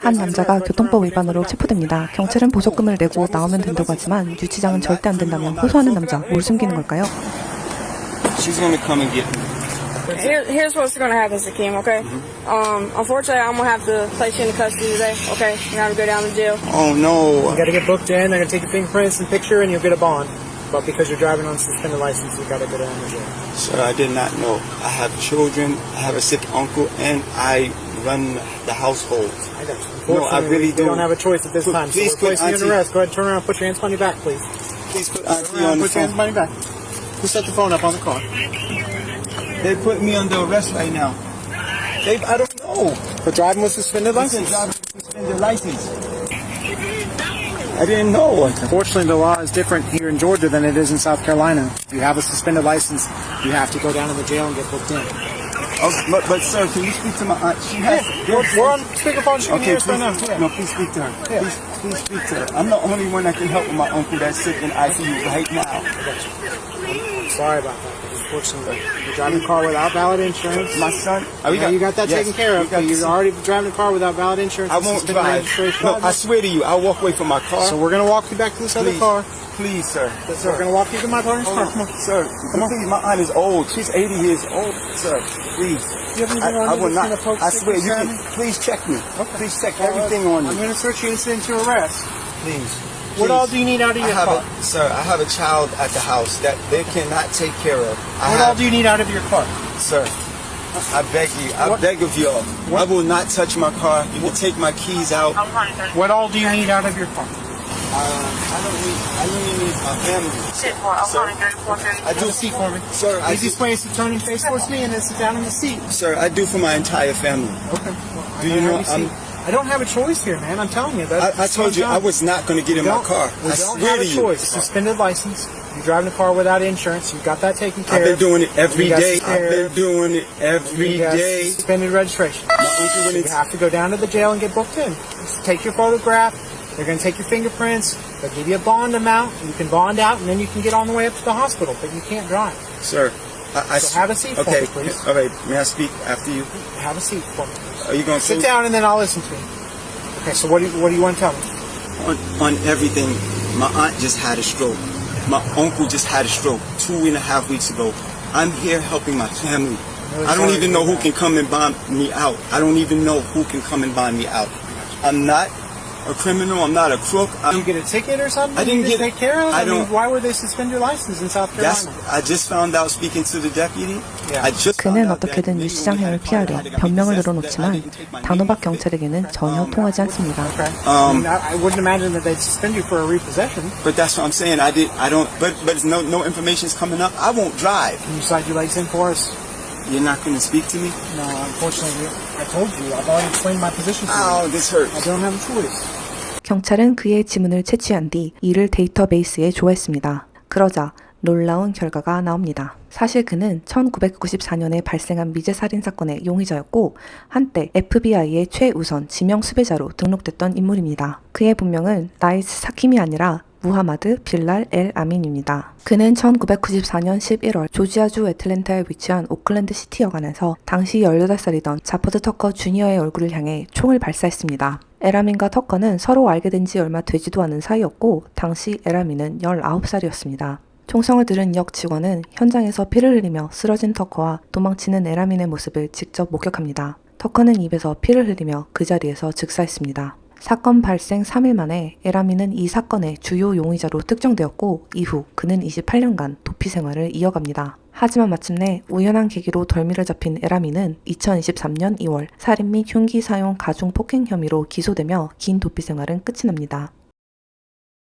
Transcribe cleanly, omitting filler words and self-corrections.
한 남자가 교통법 위반으로 체포됩니다. 경찰은 보석금을 내고 나오면 된다고 하지만 유치장은 절대 안 된다면 호소하는 남자, 뭘 숨기는 걸까요? She's gonna come and get me. Here's what's gonna happen, Sakeem, okay? Unfortunately, I'm gonna have to place you in custody today, okay? You're gonna go down to jail. Oh no. You gotta get booked in, they're gonna take your fingerprints and picture, and you'll get a bond. But because you're driving on suspended license, you gotta go down to jail. Sir, I did not know. I have children, I have a sick uncle, and I run the household. I got you. No, I really do. You don't have a choice at this time. Please so we're placing you in arrest. Go ahead and turn around and put your hands behind your back, please. Please put Auntie on the Put your hands phone. behind your back. Who set the phone up on the car? They put me under arrest right now. I don't know. For driving with suspended license. Driving with suspended license. I didn't know. Unfortunately, the law is different here in Georgia than it is in South Carolina. If you have a suspended license, you have to go down to the jail and get booked in. Oh, but sir, can you speak to my aunt? She has. We're on speakerphone. She can hear us right now. No, please speak to her. Yeah. Please speak to her. I'm the only one that can help with my uncle that's sick in ICU right now. Sorry about that. Unfortunately, you're driving a car without valid insurance. My son, you got that taken care of. You're already driving a car without valid insurance. I won't drive. No, I swear to you, I'll walk away from my car. So we're gonna walk you back to this other car. Please, sir. We're gonna walk you to my partner's car. Come on, sir. Come on. Please, my aunt is old. She's 80 years old, sir. Please. I will not. I swear, you can. Please check me. Okay. Please check everything on you. I'm gonna search you and send you to arrest. Please. What all do you need out of your car? Sir, I have a child at the house that they cannot take care of. What all do you need out of your car? Sir, I beg you. I beg of y'all. I will not touch my car. You can take my keys out. What all do you need out of your car? I don't need a family. Sit for it. I do. Seat for me. Sir, I Easiest way is to turn and face towards me and then sit down in the seat. Sir, I do for my entire family. Okay. Do you know I don't have a choice here, man. I'm telling you. I told you I was not going to get in my car. I swear to you. Choice. Suspended license. You're driving a car without insurance. You've got that taken care of. I've been doing it every day. I've been doing it every day. Suspended registration. You have to go down to the jail and get booked in. Just take your photograph. They're going to take your fingerprints. They'll give you a bond amount. You can bond out, and then you can get on the way up to the hospital. But you can't drive. Sir, so have a seat for me, please. Okay, may I speak after you? Have a seat for me. Are you going to sit down and then I'll listen to you. Okay, so what do you want to tell me? On everything, my aunt just had a stroke. My uncle just had a stroke 2.5 weeks ago. I'm here helping my family. I don't even know who can come and bond me out. I don't even know who can come and bond me out. I'm not a criminal. I'm not a crook. Did you get a ticket or something? I didn't get take care of. I mean, why would they suspend your license in South Carolina? I just found out speaking to the deputy. 그는 어떻게든 유치장형을 피하려 변명을 늘어놓지만 단호박 경찰에게는 전혀 통하지 않습니다. I wouldn't imagine that they'd suspend you for a repossession. But that's what I'm saying. But no information's coming up. I won't drive. Can you slide your legs in for us? You're not going to speak to me? No, unfortunately, I told you. I've already explained my position to you. Oh, this hurts. I don't have a choice. 경찰은 그의 지문을 채취한 뒤 이를 데이터베이스에 조회했습니다. 그러자 놀라운 결과가 나옵니다. 사실 그는 1994년에 발생한 미제 살인 사건의 용의자였고 한때 FBI의 최우선 지명수배자로 등록됐던 인물입니다. 그의 본명은 나이스 사킴이 아니라 무하마드 빌랄 엘 아민입니다. 그는 1994년 11월 조지아주 애틀랜타에 위치한 오클랜드 시티 여관에서 당시 18살이던 자퍼드 터커 주니어의 얼굴을 향해 총을 발사했습니다. 에라민과 터커는 서로 알게 된 지 얼마 되지도 않은 사이였고 당시 에라민은 19살이었습니다. 총성을 들은 역 직원은 현장에서 피를 흘리며 쓰러진 터커와 도망치는 에라민의 모습을 직접 목격합니다. 터커는 입에서 피를 흘리며 그 자리에서 즉사했습니다. 사건 발생 3일 만에 에라민은 이 사건의 주요 용의자로 특정되었고 이후 그는 28년간 도피 생활을 이어갑니다. 하지만 마침내 우연한 계기로 덜미를 잡힌 에라민은 2023년 2월 살인 및 흉기 사용 가중 폭행 혐의로 기소되며 긴 도피 생활은 끝이 납니다.